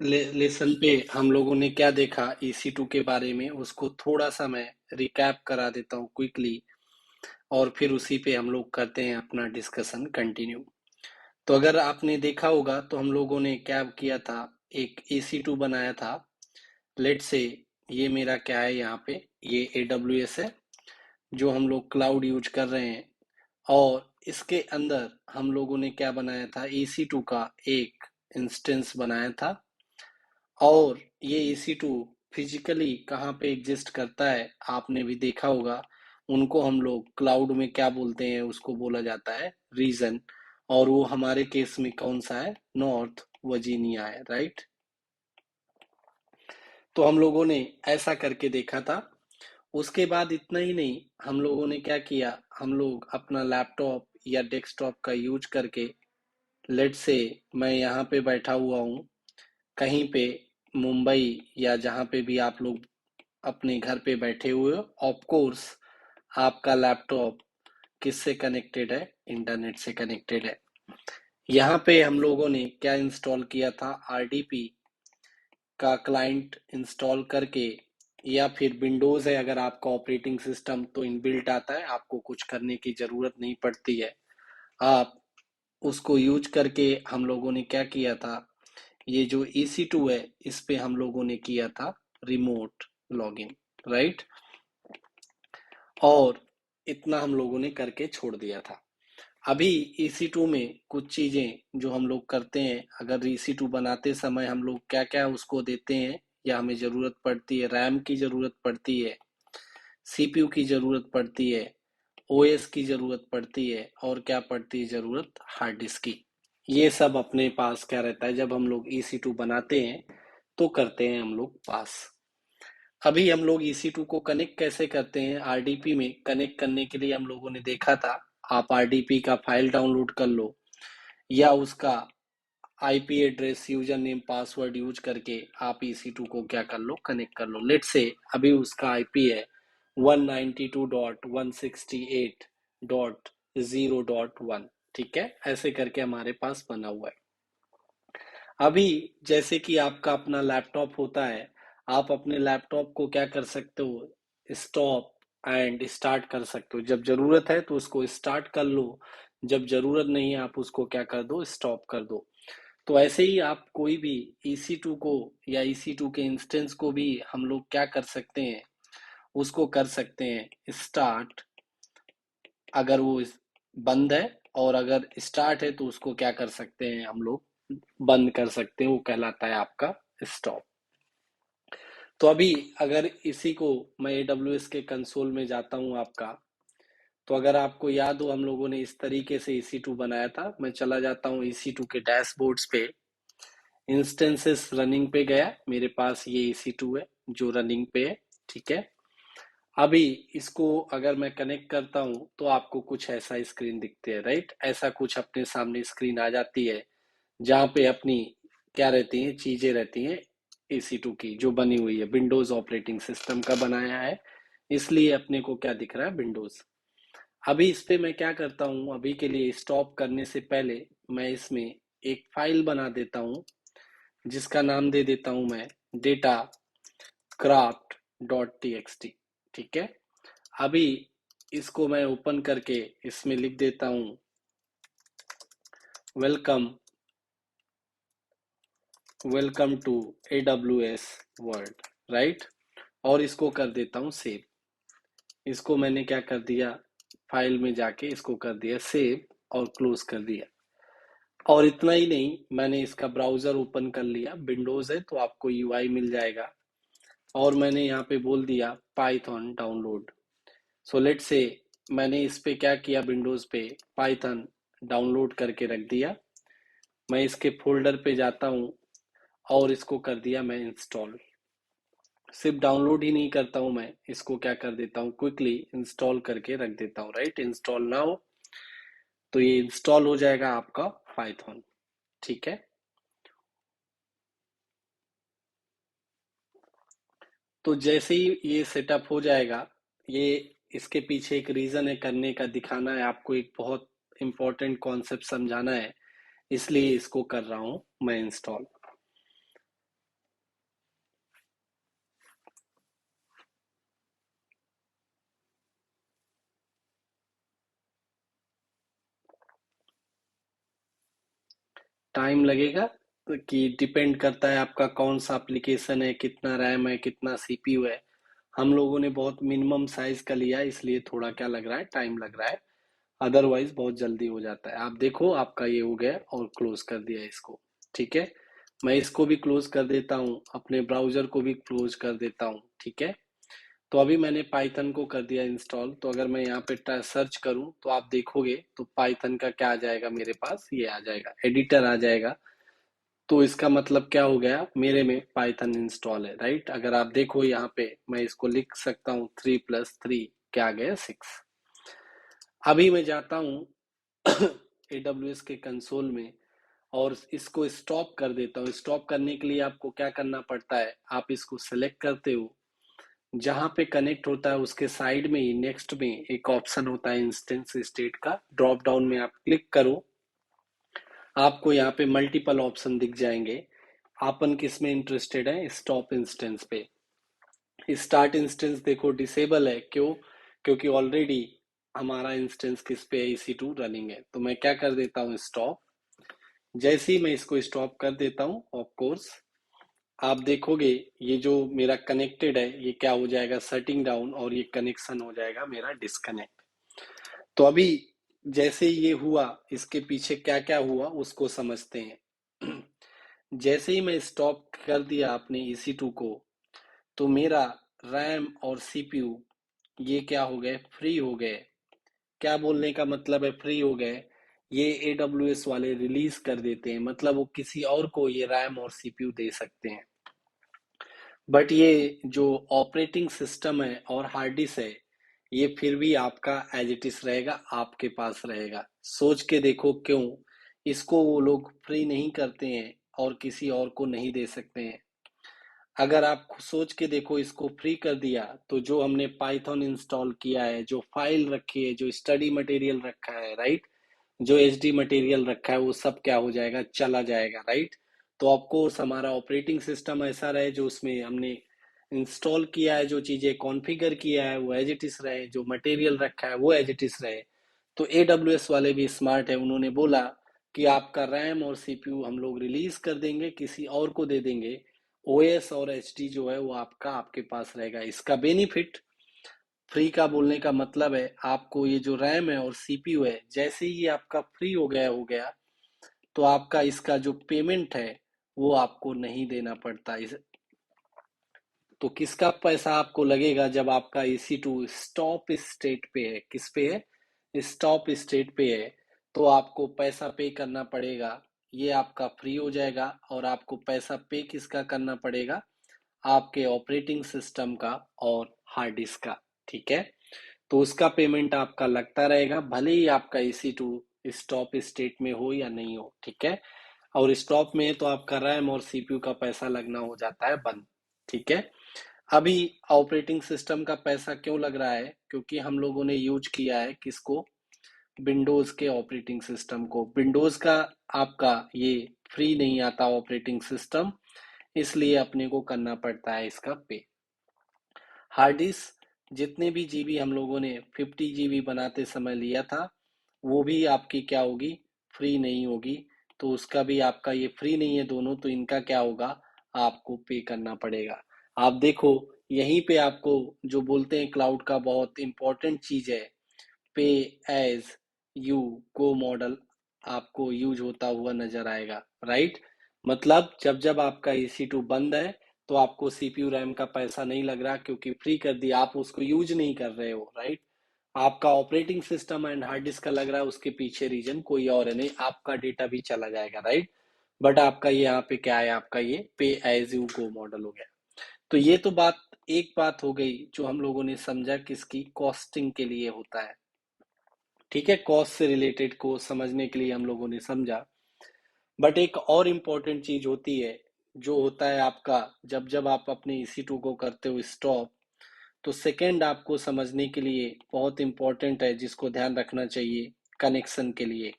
Lesson पे हम लोगों ने क्या देखा EC2 के बारे में, उसको थोड़ा सा मैं रिकैप करा देता हूँ क्विकली, और फिर उसी पे हम लोग करते हैं अपना डिस्कशन कंटिन्यू। तो अगर आपने देखा होगा तो हम लोगों ने क्या किया था, एक EC2 बनाया था। लेट से ये मेरा क्या है, यहाँ पे ये AWS है जो हम लोग क्लाउड यूज कर रहे हैं, और इसके अंदर हम लोगों ने क्या बनाया था, EC2 का एक इंस्टेंस बनाया था। और ये EC2 फिजिकली कहाँ पे एग्जिस्ट करता है आपने भी देखा होगा। उनको हम लोग क्लाउड में क्या बोलते हैं, उसको बोला जाता है रीजन। और वो हमारे केस में कौन सा है, नॉर्थ वर्जीनिया है, राइट। तो हम लोगों ने ऐसा करके देखा था। उसके बाद इतना ही नहीं, हम लोगों ने क्या किया, हम लोग अपना लैपटॉप या डेस्कटॉप का यूज करके, लेट से मैं यहाँ पे बैठा हुआ हूँ कहीं पे, मुंबई या जहाँ पे भी आप लोग अपने घर पे बैठे हुए हो, ऑफ कोर्स आपका लैपटॉप किससे कनेक्टेड है, इंटरनेट से कनेक्टेड है। यहाँ पे हम लोगों ने क्या इंस्टॉल किया था, RDP का क्लाइंट इंस्टॉल करके, या फिर विंडोज है अगर आपका ऑपरेटिंग सिस्टम तो इनबिल्ट आता है, आपको कुछ करने की जरूरत नहीं पड़ती है। आप उसको यूज करके हम लोगों ने क्या किया था, ये जो EC2 है इस पे हम लोगों ने किया था रिमोट लॉगिन, राइट। और इतना हम लोगों ने करके छोड़ दिया था। अभी EC2 में कुछ चीजें जो हम लोग करते हैं, अगर EC2 बनाते समय हम लोग क्या क्या उसको देते हैं, या हमें जरूरत पड़ती है, रैम की जरूरत पड़ती है, CPU की जरूरत पड़ती है, OS की जरूरत पड़ती है, और क्या पड़ती है जरूरत, हार्ड डिस्क की। ये सब अपने पास क्या रहता है जब हम लोग EC2 बनाते हैं, तो करते हैं हम लोग पास। अभी हम लोग EC2 को कनेक्ट कैसे करते हैं, RDP में कनेक्ट करने के लिए हम लोगों ने देखा था, आप RDP का फाइल डाउनलोड कर लो, या उसका IP address, user name, password use करके आप EC2 को क्या कर लो, कनेक्ट कर लो। लेट से अभी उसका IP है 192.168.0.1, ठीक है, ऐसे करके हमारे पास बना हुआ है। अभी जैसे कि आपका अपना लैपटॉप होता है, आप अपने लैपटॉप को क्या कर सकते हो, स्टॉप एंड स्टार्ट कर सकते हो। जब जरूरत है तो उसको स्टार्ट कर लो, जब जरूरत नहीं है आप उसको क्या कर दो, स्टॉप कर दो। तो ऐसे ही आप कोई भी EC2 को या EC2 के इंस्टेंस को भी हम लोग क्या कर सकते हैं, उसको कर सकते हैं स्टार्ट, अगर वो बंद है, और अगर स्टार्ट है तो उसको क्या कर सकते हैं हम लोग, बंद कर सकते हैं, वो कहलाता है आपका स्टॉप। तो अभी अगर इसी को मैं AWS के कंसोल में जाता हूँ आपका, तो अगर आपको याद हो हम लोगों ने इस तरीके से EC2 बनाया था, मैं चला जाता हूँ EC2 के डैशबोर्ड्स पे, इंस्टेंसेस रनिंग पे गया, मेरे पास ये EC2 है जो रनिंग पे है, ठीक है। अभी इसको अगर मैं कनेक्ट करता हूँ तो आपको कुछ ऐसा स्क्रीन दिखती है, राइट। ऐसा कुछ अपने सामने स्क्रीन आ जाती है, जहाँ पे अपनी क्या रहती हैं, चीजें रहती हैं EC2 की जो बनी हुई है, विंडोज ऑपरेटिंग सिस्टम का बनाया है, इसलिए अपने को क्या दिख रहा है, विंडोज। अभी इस पे मैं क्या करता हूँ, अभी के लिए स्टॉप करने से पहले मैं इसमें एक फाइल बना देता हूँ, जिसका नाम दे देता हूँ मैं डेटा क्राफ्ट डॉट टी, ठीक है। अभी इसको मैं ओपन करके इसमें लिख देता हूँ welcome, welcome to AWS world, right. और इसको कर देता हूँ सेव। इसको मैंने क्या कर दिया, फाइल में जाके इसको कर दिया सेव और क्लोज कर दिया। और इतना ही नहीं, मैंने इसका ब्राउजर ओपन कर लिया, विंडोज है तो आपको UI मिल जाएगा, और मैंने यहाँ पे बोल दिया पाइथन डाउनलोड। सो लेट से मैंने इस पे क्या किया, विंडोज पे पाइथन डाउनलोड करके रख दिया। मैं इसके फोल्डर पे जाता हूँ और इसको कर दिया मैं इंस्टॉल। सिर्फ डाउनलोड ही नहीं करता हूँ मैं, इसको क्या कर देता हूँ, क्विकली इंस्टॉल करके रख देता हूँ, राइट। इंस्टॉल नाउ, तो ये इंस्टॉल हो जाएगा आपका पाइथन, ठीक है। तो जैसे ही ये सेटअप हो जाएगा, ये इसके पीछे एक रीजन है करने का, दिखाना है आपको, एक बहुत इंपॉर्टेंट कॉन्सेप्ट समझाना है, इसलिए इसको कर रहा हूं मैं इंस्टॉल। टाइम लगेगा कि डिपेंड करता है आपका कौन सा एप्लीकेशन है, कितना रैम है, कितना सीपीयू है। हम लोगों ने बहुत मिनिमम साइज का लिया है, इसलिए थोड़ा क्या लग रहा है, टाइम लग रहा है। अदरवाइज बहुत जल्दी हो जाता है। आप देखो आपका ये हो गया और क्लोज कर दिया इसको। ठीक है, मैं इसको भी क्लोज कर देता हूँ, अपने ब्राउजर को भी क्लोज कर देता हूँ। ठीक है, तो अभी मैंने पाइथन को कर दिया इंस्टॉल। तो अगर मैं यहाँ पे सर्च करूँ तो आप देखोगे तो पाइथन का क्या आ जाएगा, मेरे पास ये आ जाएगा, एडिटर आ जाएगा। तो इसका मतलब क्या हो गया, मेरे में पाइथन इंस्टॉल है, राइट। अगर आप देखो यहाँ पे मैं इसको लिख सकता हूँ 3+3 क्या आ गया 6। अभी मैं जाता हूँ AWS के कंसोल में और इसको स्टॉप कर देता हूँ। स्टॉप करने के लिए आपको क्या करना पड़ता है, आप इसको सेलेक्ट करते हो, जहां पे कनेक्ट होता है उसके साइड में ही नेक्स्ट में एक ऑप्शन होता है इंस्टेंस स्टेट का, ड्रॉप डाउन में आप क्लिक करो। आपको यहाँ पे मल्टीपल ऑप्शन दिख जाएंगे। आपन किस में इंटरेस्टेड है, स्टॉप इंस्टेंस पे। स्टार्ट इंस्टेंस देखो डिसेबल है, क्यों, क्योंकि ऑलरेडी हमारा इंस्टेंस किस पे है, EC2 रनिंग है। तो मैं क्या कर देता हूँ स्टॉप। जैसे ही मैं इसको स्टॉप कर देता हूँ, ऑफ कोर्स आप देखोगे ये जो मेरा कनेक्टेड है ये क्या हो जाएगा, शटिंग डाउन, और ये कनेक्शन हो जाएगा मेरा डिस्कनेक्ट। तो अभी जैसे ये हुआ, इसके पीछे क्या क्या हुआ उसको समझते हैं। जैसे ही मैं स्टॉप कर दिया अपने EC2 को, तो मेरा रैम और CPU ये क्या हो गए, फ्री हो गए। क्या बोलने का मतलब है फ्री हो गए, ये AWS वाले रिलीज कर देते हैं, मतलब वो किसी और को ये रैम और CPU दे सकते हैं। बट ये जो ऑपरेटिंग सिस्टम है और हार्ड डिस्क है, ये फिर भी आपका एज इट इज रहेगा, आपके पास रहेगा। सोच के देखो क्यों इसको वो लोग फ्री नहीं करते हैं और किसी और को नहीं दे सकते हैं। अगर आप सोच के देखो, इसको फ्री कर दिया तो जो हमने पाइथन इंस्टॉल किया है, जो फाइल रखी है, जो स्टडी मटेरियल रखा है, राइट, जो HD मटेरियल रखा है, वो सब क्या हो जाएगा, चला जाएगा, राइट। तो ऑफकोर्स हमारा ऑपरेटिंग सिस्टम ऐसा रहे जो उसमें हमने इंस्टॉल किया है, जो चीजें कॉन्फ़िगर किया है वो एज इट इज रहे, जो मटेरियल रखा है वो एज इट इज रहे। तो AWS वाले भी स्मार्ट है, उन्होंने बोला कि आपका रैम और CPU हम लोग रिलीज कर देंगे, किसी और को दे देंगे। OS और HD जो है वो आपका आपके पास रहेगा। इसका बेनिफिट, फ्री का बोलने का मतलब है आपको ये जो रैम है और CPU है, जैसे ही आपका फ्री हो गया तो आपका इसका जो पेमेंट है वो आपको नहीं देना पड़ता। तो किसका पैसा आपको लगेगा, जब आपका EC2 स्टॉप स्टेट पे है, किस पे है, स्टॉप स्टेट पे है, तो आपको पैसा पे करना पड़ेगा। ये आपका फ्री हो जाएगा और आपको पैसा पे किसका करना पड़ेगा, आपके ऑपरेटिंग सिस्टम का और हार्ड डिस्क का। ठीक है, तो उसका पेमेंट आपका लगता रहेगा, भले ही आपका EC2 स्टॉप स्टेट में हो या नहीं हो। ठीक है, और स्टॉप में तो आपका रैम और CPU का पैसा लगना हो जाता है बंद। ठीक है, अभी ऑपरेटिंग सिस्टम का पैसा क्यों लग रहा है, क्योंकि हम लोगों ने यूज किया है किसको, विंडोज के ऑपरेटिंग सिस्टम को। विंडोज का आपका ये फ्री नहीं आता ऑपरेटिंग सिस्टम, इसलिए अपने को करना पड़ता है इसका पे। हार्ड डिस्क जितने भी जीबी हम लोगों ने 50 GB बनाते समय लिया था, वो भी आपकी क्या होगी, फ्री नहीं होगी। तो उसका भी आपका ये फ्री नहीं है दोनों, तो इनका क्या होगा, आपको पे करना पड़ेगा। आप देखो यहीं पे आपको जो बोलते हैं क्लाउड का बहुत इंपॉर्टेंट चीज है, पे एज यू गो मॉडल आपको यूज होता हुआ नजर आएगा, राइट। मतलब जब जब आपका EC2 बंद है तो आपको CPU रैम का पैसा नहीं लग रहा, क्योंकि फ्री कर दिया, आप उसको यूज नहीं कर रहे हो, राइट। आपका operating system and hard disk का लग रहा है, उसके पीछे रीजन कोई और है नहीं, आपका डेटा भी चला जाएगा, राइट। बट आपका ये यहाँ पे क्या है, आपका ये पे एज यू गो मॉडल हो गया। तो ये तो बात, एक बात हो गई जो हम लोगों ने समझा किसकी, कॉस्टिंग के लिए होता है। ठीक है, कॉस्ट से रिलेटेड को समझने के लिए हम लोगों ने समझा। बट एक और इम्पोर्टेंट चीज होती है, जो होता है आपका, जब जब आप अपने EC2 को करते हो स्टॉप, तो सेकंड आपको समझने के लिए बहुत इंपॉर्टेंट है, जिसको ध्यान रखना चाहिए कनेक्शन के लिए,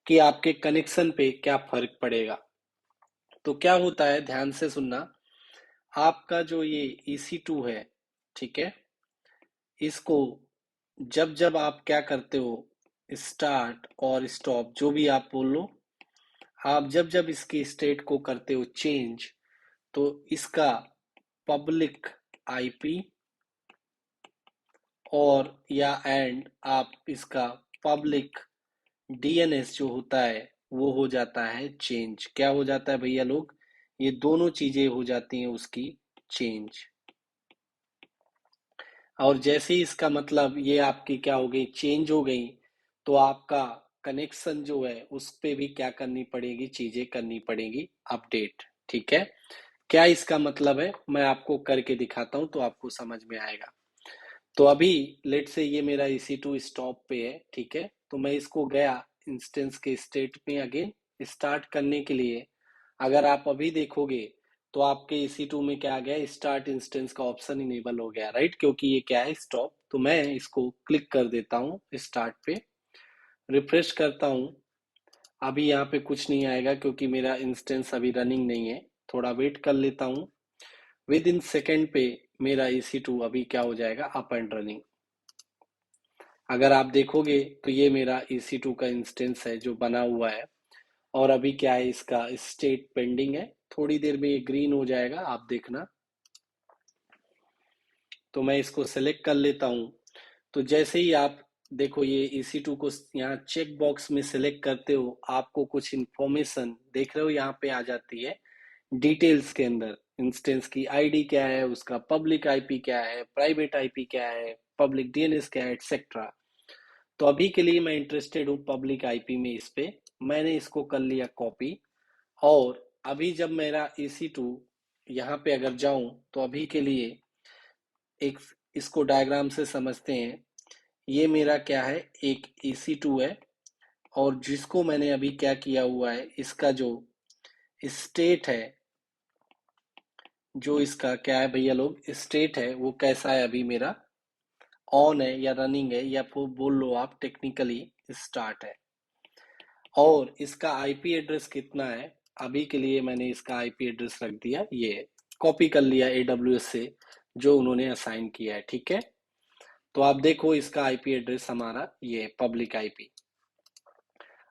कि आपके कनेक्शन पे क्या फर्क पड़ेगा। तो क्या होता है, ध्यान से सुनना। आपका जो ये EC2 है, ठीक है, इसको जब जब आप क्या करते हो, स्टार्ट और स्टॉप जो भी आप बोल लो, आप जब जब इसकी स्टेट को करते हो चेंज, तो इसका पब्लिक आईपी और या एंड आप इसका पब्लिक डीएनएस जो होता है वो हो जाता है चेंज। क्या हो जाता है भैया लोग? ये दोनों चीजें हो जाती हैं उसकी चेंज। और जैसे ही इसका मतलब ये आपकी क्या हो गई, चेंज हो गई, तो आपका कनेक्शन जो है उस पे भी क्या करनी पड़ेगी, चीजें करनी पड़ेगी अपडेट। ठीक है, क्या इसका मतलब है मैं आपको करके दिखाता हूं तो आपको समझ में आएगा। तो अभी लेट से ये मेरा EC2 स्टॉप पे है, ठीक है, तो मैं इसको गया इंस्टेंस के स्टेट में अगेन स्टार्ट करने के लिए। अगर आप अभी देखोगे तो आपके EC2 में क्या आ गया, स्टार्ट इंस्टेंस का ऑप्शन इनेबल हो गया, राइट, क्योंकि ये क्या है, स्टॉप। तो मैं इसको क्लिक कर देता हूँ स्टार्ट पे, रिफ्रेश करता हूँ। अभी यहाँ पे कुछ नहीं आएगा क्योंकि मेरा इंस्टेंस अभी रनिंग नहीं है। थोड़ा वेट कर लेता हूँ। विद इन सेकेंड पे मेरा EC2 अभी क्या हो जाएगा, अप एंड रनिंग। अगर आप देखोगे तो ये मेरा EC2 का इंस्टेंस है जो बना हुआ है, और अभी क्या है, इसका स्टेट पेंडिंग है। थोड़ी देर में ये ग्रीन हो जाएगा, आप देखना। तो मैं इसको सेलेक्ट कर लेता हूँ। तो जैसे ही आप देखो ये EC2 को यहाँ चेक बॉक्स में सेलेक्ट करते हो, आपको कुछ इंफॉर्मेशन देख रहे हो यहाँ पे आ जाती है डिटेल्स के अंदर। इंस्टेंस की आईडी क्या है, उसका पब्लिक आईपी क्या है, प्राइवेट आईपी क्या है, पब्लिक डीएनएस क्या है, एक्सेट्रा। तो अभी के लिए मैं इंटरेस्टेड हूँ पब्लिक आईपी में, इस पे मैंने इसको कर लिया कॉपी। और अभी जब मेरा EC2 यहाँ पे अगर जाऊं तो अभी के लिए एक इसको डायग्राम से समझते हैं। ये मेरा क्या है, एक EC2 है, और जिसको मैंने अभी क्या किया हुआ है, इसका जो स्टेट है, जो इसका क्या है भैया लोग, स्टेट है वो कैसा है, अभी मेरा ऑन है या रनिंग है, या फिर बोल लो आप टेक्निकली स्टार्ट है। और इसका आईपी एड्रेस कितना है, अभी के लिए मैंने इसका आईपी एड्रेस रख दिया, ये कॉपी कर लिया AWS से जो उन्होंने असाइन किया है, ठीक है। तो आप देखो इसका आईपी एड्रेस हमारा ये पब्लिक आईपी।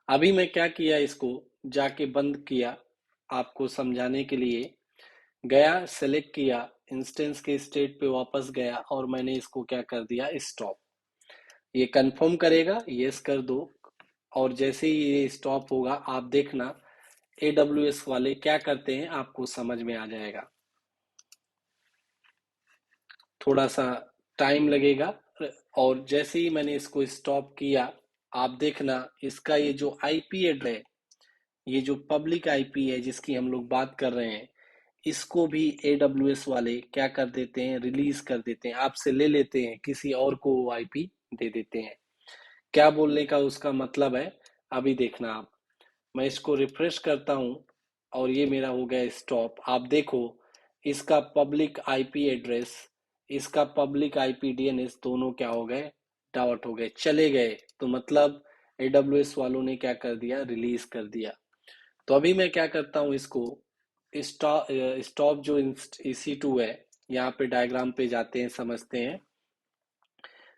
अभी मैं क्या किया, इसको जाके बंद किया आपको समझाने के लिए। गया, सेलेक्ट किया, इंस्टेंस के स्टेट पे वापस गया, और मैंने इसको क्या कर दिया, स्टॉप। ये कंफर्म करेगा, यस कर दो। और जैसे ही ये स्टॉप होगा, आप देखना AWS वाले क्या करते हैं, आपको समझ में आ जाएगा। थोड़ा सा टाइम लगेगा। और जैसे ही मैंने इसको स्टॉप किया, आप देखना इसका ये जो आईपी एड्रेस है, ये जो पब्लिक आईपी है जिसकी हम लोग बात कर रहे हैं, इसको भी AWS वाले क्या कर देते हैं, रिलीज कर देते हैं, आपसे ले लेते हैं, किसी और को वो आईपी दे देते हैं। क्या बोलने का उसका मतलब है, अभी देखना आप। मैं इसको रिफ्रेश करता हूं, और ये मेरा हो गया स्टॉप। आप देखो इसका पब्लिक आईपी एड्रेस, इसका पब्लिक आईपी डीएनएस दोनों क्या हो गए, डाउट हो गए, चले गए। तो मतलब AWS वालों ने क्या कर दिया, रिलीज कर दिया। तो अभी मैं क्या करता हूँ, इसको स्टॉप स्टॉप जो EC2 है, यहाँ पे डायग्राम पे जाते हैं, समझते हैं।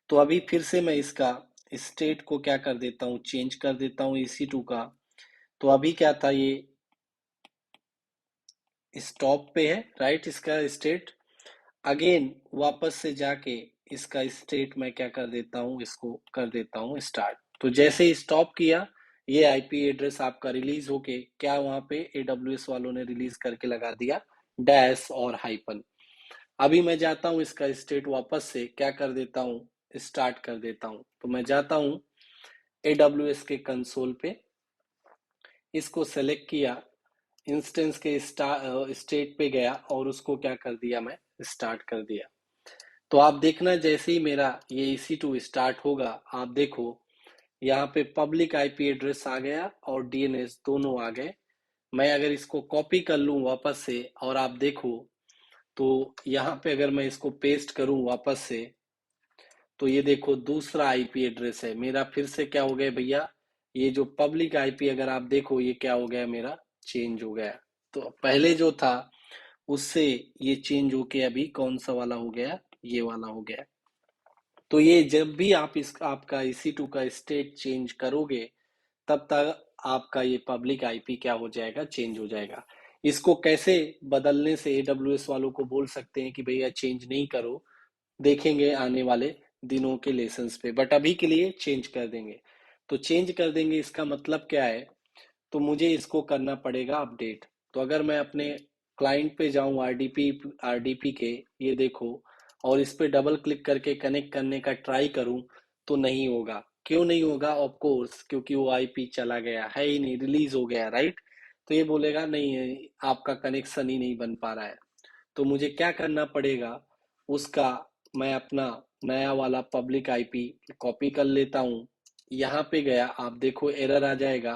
तो अभी फिर से मैं इसका स्टेट को क्या कर देता हूँ, चेंज कर देता हूँ EC2 का। तो अभी क्या था, ये स्टॉप पे है, राइट, इसका स्टेट। अगेन वापस से जाके इसका स्टेट मैं क्या कर देता हूँ, इसको कर देता हूँ स्टार्ट। तो जैसे ही स्टॉप किया, ये आईपी एड्रेस आपका रिलीज होके क्या वहां पे AWS वालों ने रिलीज करके लगा दिया डैश और हाइपन। अभी मैं जाता हूँ इसका स्टेट वापस से क्या कर देता हूँ, स्टार्ट कर देता हूँ। तो मैं जाता हूँ AWS के कंसोल पे, इसको सेलेक्ट किया, इंस्टेंस के स्टेट पे गया, और उसको क्या कर दिया, मैं स्टार्ट कर दिया। तो आप देखना जैसे ही मेरा ये EC2 स्टार्ट होगा, आप देखो यहाँ पे पब्लिक आईपी एड्रेस आ गया और डीएनएस दोनों आ गए। मैं अगर इसको कॉपी कर लूँ वापस से, और आप देखो तो यहाँ पे अगर मैं इसको पेस्ट करूँ वापस से, तो ये देखो दूसरा आईपी एड्रेस है मेरा, फिर से क्या हो गया भैया, ये जो पब्लिक आईपी अगर आप देखो ये क्या हो गया, मेरा चेंज हो गया। तो पहले जो था उससे ये चेंज होके अभी कौन सा वाला हो गया, ये वाला हो गया। तो ये जब भी आप इस आपका EC2 का स्टेट चेंज करोगे, तब तक आपका ये पब्लिक आईपी क्या हो जाएगा, चेंज हो जाएगा। इसको कैसे बदलने से एडब्ल्यूएस वालों को बोल सकते हैं कि भैया चेंज नहीं करो, देखेंगे आने वाले दिनों के लेसन्स पे, बट अभी के लिए चेंज कर देंगे। तो चेंज कर देंगे इसका मतलब क्या है, तो मुझे इसको करना पड़ेगा अपडेट। तो अगर मैं अपने क्लाइंट पे जाऊं, आरडीपी के, ये देखो, और इस पे डबल क्लिक करके कनेक्ट करने का ट्राई करूं, तो नहीं होगा। क्यों नहीं होगा? ऑफ कोर्स क्योंकि वो आईपी चला गया है ही नहीं, रिलीज हो गया, राइट। तो ये बोलेगा नहीं है, आपका कनेक्शन ही नहीं बन पा रहा है। तो मुझे क्या करना पड़ेगा उसका, मैं अपना नया वाला पब्लिक आईपी कॉपी कर लेता हूँ। यहाँ पे गया, आप देखो एरर आ जाएगा,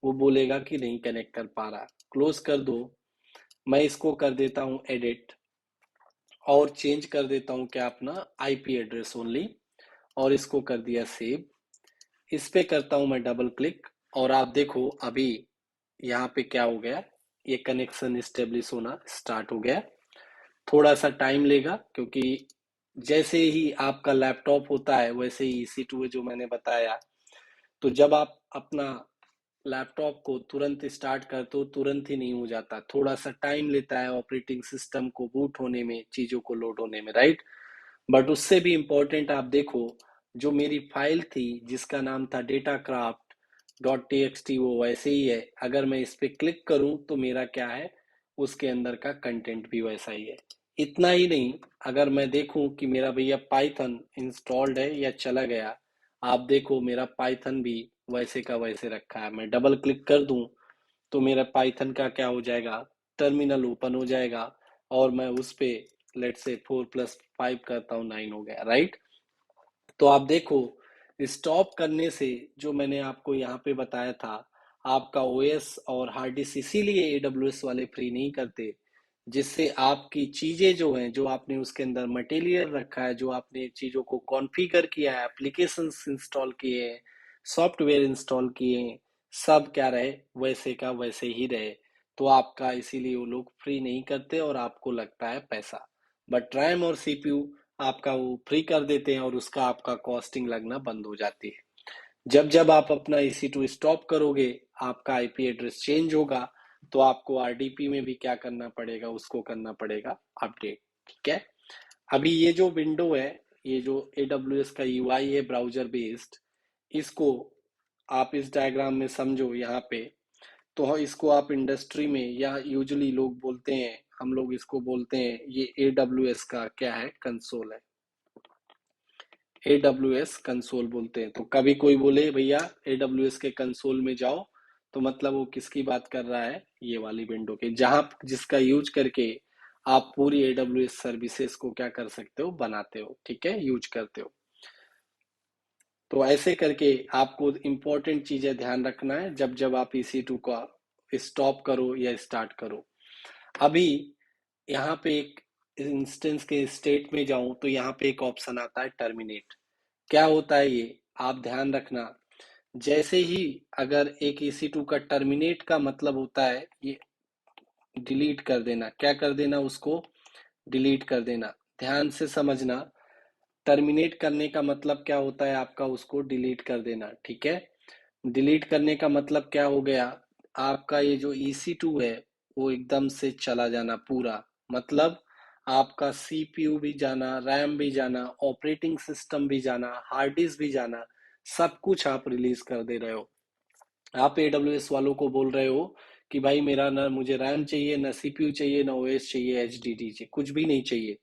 वो बोलेगा कि नहीं कनेक्ट कर पा रहा। क्लोज कर दो। मैं इसको कर देता हूँ एडिट, और चेंज कर देता हूँ क्या, अपना आईपी एड्रेस ओनली, और इसको कर दिया सेव। इस पे करता हूँ मैं डबल क्लिक, और आप देखो अभी यहाँ पे क्या हो गया, ये कनेक्शन स्टेब्लिश होना स्टार्ट हो गया। थोड़ा सा टाइम लेगा, क्योंकि जैसे ही आपका लैपटॉप होता है वैसे ही EC2 है, जो मैंने बताया। तो जब आप अपना लैपटॉप को तुरंत स्टार्ट करते हो, तुरंत ही नहीं हो जाता, थोड़ा सा टाइम लेता है ऑपरेटिंग सिस्टम को बूट होने में, चीजों को लोड होने में, राइट। बट उससे भी इम्पोर्टेंट आप देखो, जो मेरी फाइल थी जिसका नाम था data craft dot T x T, वो वैसे ही है। अगर मैं इस पे क्लिक करूं तो मेरा क्या है, उसके अंदर का कंटेंट भी वैसा ही है। इतना ही नहीं, अगर मैं देखूं कि मेरा भैया पाइथन इंस्टॉल्ड है या चला गया, आप देखो मेरा पाइथन भी वैसे का वैसे रखा है। मैं डबल क्लिक कर दूं तो मेरा पाइथन का क्या हो जाएगा, टर्मिनल ओपन हो जाएगा, और मैं उस पे लेट से 4+5 करता हूँ, 9 हो गया, राइट। तो आप देखो, स्टॉप करने से, जो मैंने आपको यहाँ पे बताया था, आपका ओएस और हार्ड डिस्क इसीलिए एडब्ल्यूएस वाले फ्री नहीं करते, जिससे आपकी चीजें जो हैं, जो आपने उसके अंदर मटेरियल रखा है, जो आपने चीजों को कॉन्फ़िगर किया है, एप्लीकेशंस इंस्टॉल किए हैं, सॉफ्टवेयर इंस्टॉल किए हैं, सब क्या रहे, वैसे का वैसे ही रहे। तो आपका इसीलिए वो लोग फ्री नहीं करते और आपको लगता है पैसा। बट रैम और सीपीयू आपका वो फ्री कर देते हैं, और उसका आपका कॉस्टिंग लगना बंद हो जाती है। जब जब आप अपना EC2 स्टॉप करोगे, आपका आईपी एड्रेस चेंज होगा, तो आपको आरडीपी में भी क्या करना पड़ेगा, उसको करना पड़ेगा अपडेट। ठीक है। अभी ये जो विंडो है, ये जो AWS का यूआई है ब्राउजर बेस्ड, इसको आप इस डायग्राम में समझो यहाँ पे। तो इसको आप इंडस्ट्री में, या यूजुअली लोग बोलते हैं, हम लोग इसको बोलते हैं, ये AWS का क्या है, कंसोल है। AWS कंसोल बोलते हैं। तो कभी कोई बोले भैया AWS के कंसोल में जाओ, तो मतलब वो किसकी बात कर रहा है, ये वाली विंडो के, जहां जिसका यूज करके आप पूरी AWS सर्विसेज को क्या कर सकते हो, बनाते हो, ठीक है, यूज करते हो। तो ऐसे करके आपको इंपॉर्टेंट चीजें ध्यान रखना है जब जब आप EC2 का स्टॉप करो या स्टार्ट करो। अभी यहाँ पे एक इंस्टेंस के स्टेट में जाऊं, तो यहाँ पे एक ऑप्शन आता है टर्मिनेट। क्या होता है ये, आप ध्यान रखना। जैसे ही अगर एक EC2 का टर्मिनेट का मतलब होता है ये डिलीट कर देना, क्या कर देना, उसको डिलीट कर देना। ध्यान से समझना, टर्मिनेट करने का मतलब क्या होता है आपका, उसको डिलीट कर देना, ठीक है। डिलीट करने का मतलब क्या हो गया, आपका ये जो EC2 है वो एकदम से चला जाना पूरा, मतलब आपका CPU भी जाना, रैम भी जाना, ऑपरेटिंग सिस्टम भी जाना, हार्ड डिस्क भी जाना, सब कुछ आप रिलीज कर दे रहे हो। आप AWS वालों को बोल रहे हो कि भाई मेरा ना मुझे रैम चाहिए, ना CPU चाहिए, ना OS चाहिए, HDD चाहिए, कुछ भी नहीं चाहिए।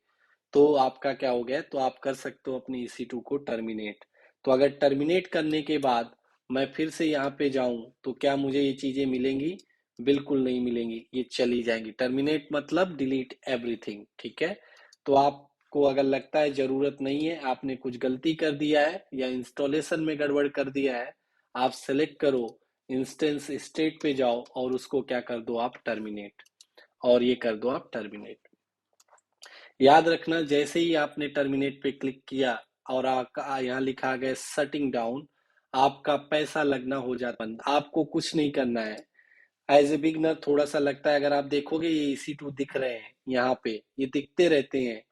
तो आपका क्या हो गया, तो आप कर सकते हो अपनी EC2 को टर्मिनेट। तो अगर टर्मिनेट करने के बाद मैं फिर से यहाँ पे जाऊं, तो क्या मुझे ये चीजें मिलेंगी? बिल्कुल नहीं मिलेंगी, ये चली जाएंगी। टर्मिनेट मतलब डिलीट एवरीथिंग, ठीक है। तो आपको अगर लगता है जरूरत नहीं है, आपने कुछ गलती कर दिया है या इंस्टॉलेशन में गड़बड़ कर दिया है, आप सेलेक्ट करो, इंस्टेंस स्टेट पे जाओ, और उसको क्या कर दो आप, टर्मिनेट, और ये कर दो आप टर्मिनेट। याद रखना, जैसे ही आपने टर्मिनेट पे क्लिक किया और आपका यहाँ लिखा गया शटिंग डाउन, आपका पैसा लगना हो जाता बंद, आपको कुछ नहीं करना है। एज ए बिगनर थोड़ा सा लगता है, अगर आप देखोगे ये EC2 दिख रहे हैं यहाँ पे, ये दिखते रहते हैं,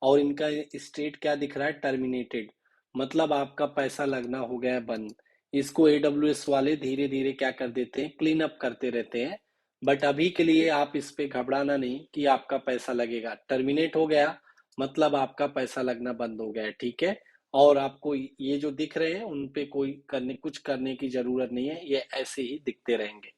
और इनका स्टेट क्या दिख रहा है, टर्मिनेटेड, मतलब आपका पैसा लगना हो गया बंद। इसको AWS वाले धीरे धीरे क्या कर देते हैं, क्लीन अप करते रहते हैं। बट अभी के लिए आप इस पे घबराना नहीं कि आपका पैसा लगेगा। टर्मिनेट हो गया मतलब आपका पैसा लगना बंद हो गया है, ठीक है। और आपको ये जो दिख रहे हैं उन पे कोई कुछ करने की जरूरत नहीं है, ये ऐसे ही दिखते रहेंगे।